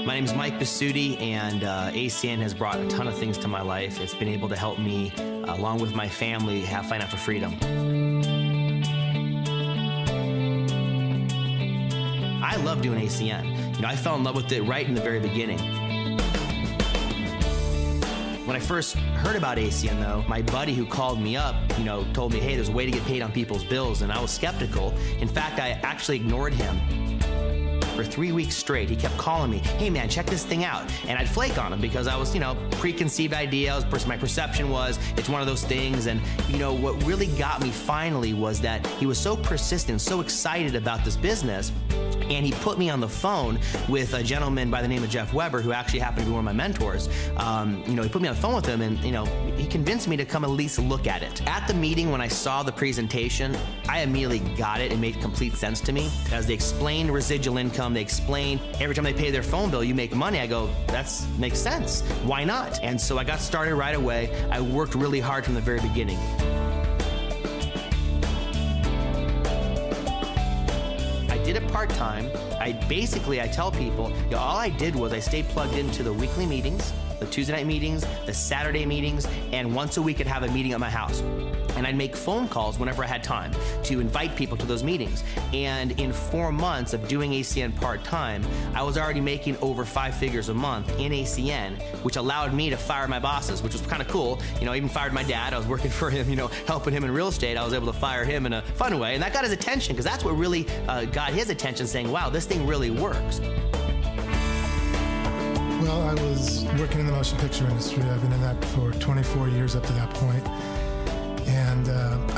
My name is Mike Bisutti, and ACN has brought a ton of things to my life. It's been able to help me, along with my family, have financial freedom. I love doing ACN. I fell in love with it right in the very beginning. When I first heard about ACN, though, my buddy who called me up, told me, hey, there's a way to get paid on people's bills, and I was skeptical. In fact, I actually ignored him. For 3 weeks straight, he kept calling me, hey man, check this thing out. And I'd flake on him because I was, preconceived idea, my perception was, it's one of those things. And what really got me finally was that he was so persistent, so excited about this business. And he put me on the phone with a gentleman by the name of Jeff Weber, who actually happened to be one of my mentors. He put me on the phone with him, and he convinced me to come at least look at it. At the meeting, when I saw the presentation, I immediately got it. It made complete sense to me. As they explained residual income, they explained every time they pay their phone bill, you make money. I go, that makes sense. Why not? And so I got started right away. I worked really hard from the very beginning. Did it part-time. I tell people, all I did was I stayed plugged into the weekly meetings, the Tuesday night meetings, the Saturday meetings, and once a week I'd have a meeting at my house. And I'd make phone calls whenever I had time to invite people to those meetings. And in 4 months of doing ACN part-time, I was already making over 5 figures a month in ACN, which allowed me to fire my bosses, which was kind of cool. I even fired my dad. I was working for him, helping him in real estate. I was able to fire him in a fun way. And that got his attention, because that's what really got his attention, saying, wow, this thing really works. Well, I was working in the motion picture industry. I've been in that for 24 years up to that point. And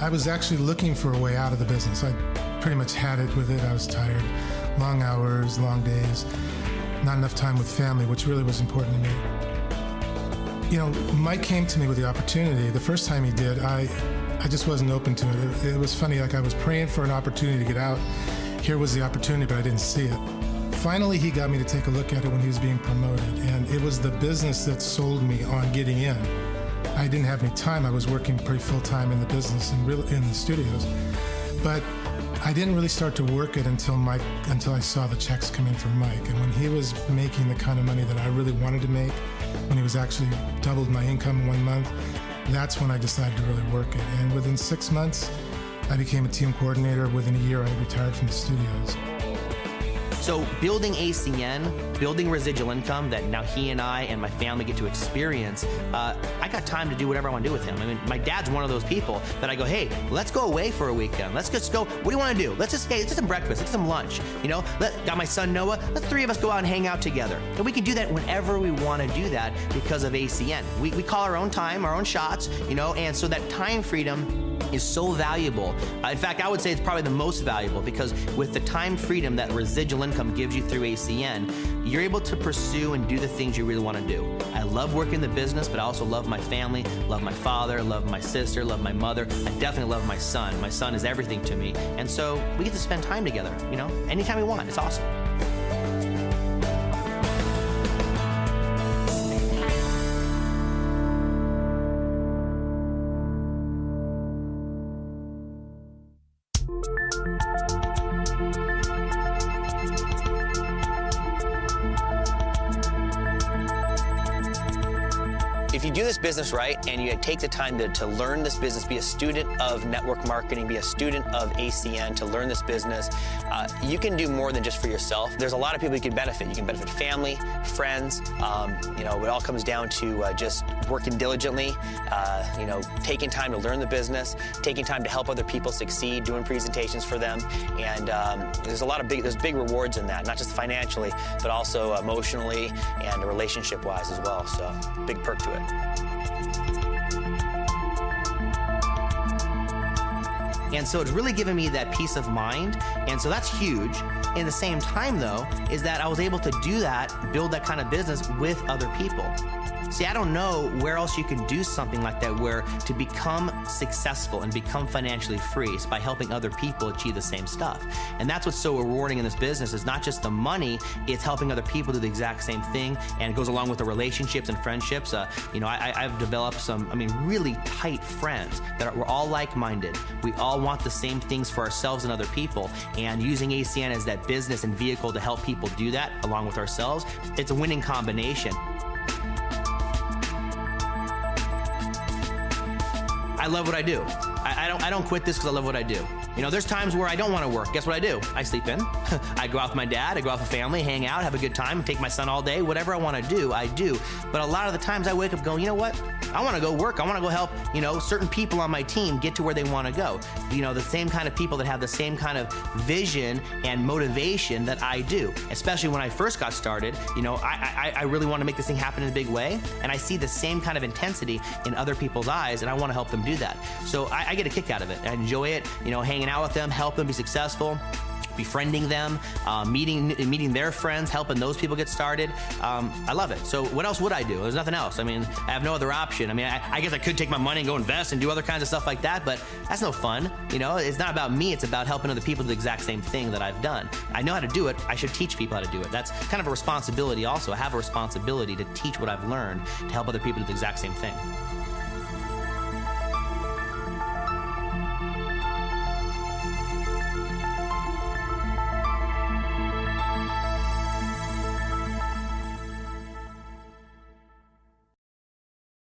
I was actually looking for a way out of the business. I pretty much had it with it. I was tired. Long hours, long days, not enough time with family, which really was important to me. Mike came to me with the opportunity. The first time he did, I just wasn't open to it. It was funny, like I was praying for an opportunity to get out. Here was the opportunity, but I didn't see it. Finally, he got me to take a look at it when he was being promoted, and it was the business that sold me on getting in. I didn't have any time. I was working pretty full-time in the business and in the studios. But I didn't really start to work it until I saw the checks come in from Mike. And when he was making the kind of money that I really wanted to make, when he was actually doubled my income in 1 month, that's when I decided to really work it. And within 6 months, I became a team coordinator. Within a year, I retired from the studios. So building ACN, building residual income that now he and I and my family get to experience, I got time to do whatever I want to do with him. My dad's one of those people that I go, hey, let's go away for a weekend. Let's just go, what do you want to do? Let's just get some breakfast, let's get some lunch. Got my son Noah, let's 3 of us go out and hang out together. And we can do that whenever we want to do that because of ACN. We call our own time, our own shots, and so that time freedom is so valuable. In fact, I would say it's probably the most valuable, because with the time freedom that residual income gives you through ACN, you're able to pursue and do the things you really want to do. I love working the business, but I also love my family, love my father, love my sister, love my mother. I definitely love my son. My son is everything to me. And so we get to spend time together, anytime we want. It's awesome. If you do this business right and you take the time to learn this business, be a student of network marketing, be a student of ACN, to learn this business, you can do more than just for yourself. There's a lot of people you can benefit. You can benefit family, friends. It all comes down to just working diligently, taking time to learn the business, taking time to help other people succeed, doing presentations for them. And there's big rewards in that, not just financially, but also emotionally and relationship-wise as well. So big perk to it. And so it's really given me that peace of mind, and so that's huge. In the same time, though, is that I was able to do that, build that kind of business with other people. See, I don't know where else you can do something like that, where to become successful and become financially free is by helping other people achieve the same stuff. And that's what's so rewarding in this business, is not just the money, it's helping other people do the exact same thing, and it goes along with the relationships and friendships. I've developed some, really tight friends, that we're all like-minded. We all want the same things for ourselves and other people, and using ACN as that business and vehicle to help people do that along with ourselves, it's a winning combination. I love what I do. I don't quit this because I love what I do. You know, there's times where I don't want to work. Guess what I do? I sleep in. I go out with my dad. I go out with family, hang out, have a good time, take my son all day. Whatever I want to do, I do. But a lot of the times I wake up going, you know what? I want to go work. I want to go help, you know, certain people on my team get to where they want to go. You know, the same kind of people that have the same kind of vision and motivation that I do. Especially when I first got started, you know, I really want to make this thing happen in a big way. And I see the same kind of intensity in other people's eyes, and I want to help them do that. So I get a kick out of it. I enjoy it, you know, hanging out with them, help them be successful, befriending them, meeting their friends, helping those people get started. I love it. So what else would I do? There's nothing else. I mean, I have no other option. I mean, I guess I could take my money and go invest and do other kinds of stuff like that, but that's no fun. You know, it's not about me. It's about helping other people do the exact same thing that I've done. I know how to do it. I should teach people how to do it. That's kind of a responsibility also. I have a responsibility to teach what I've learned to help other people do the exact same thing.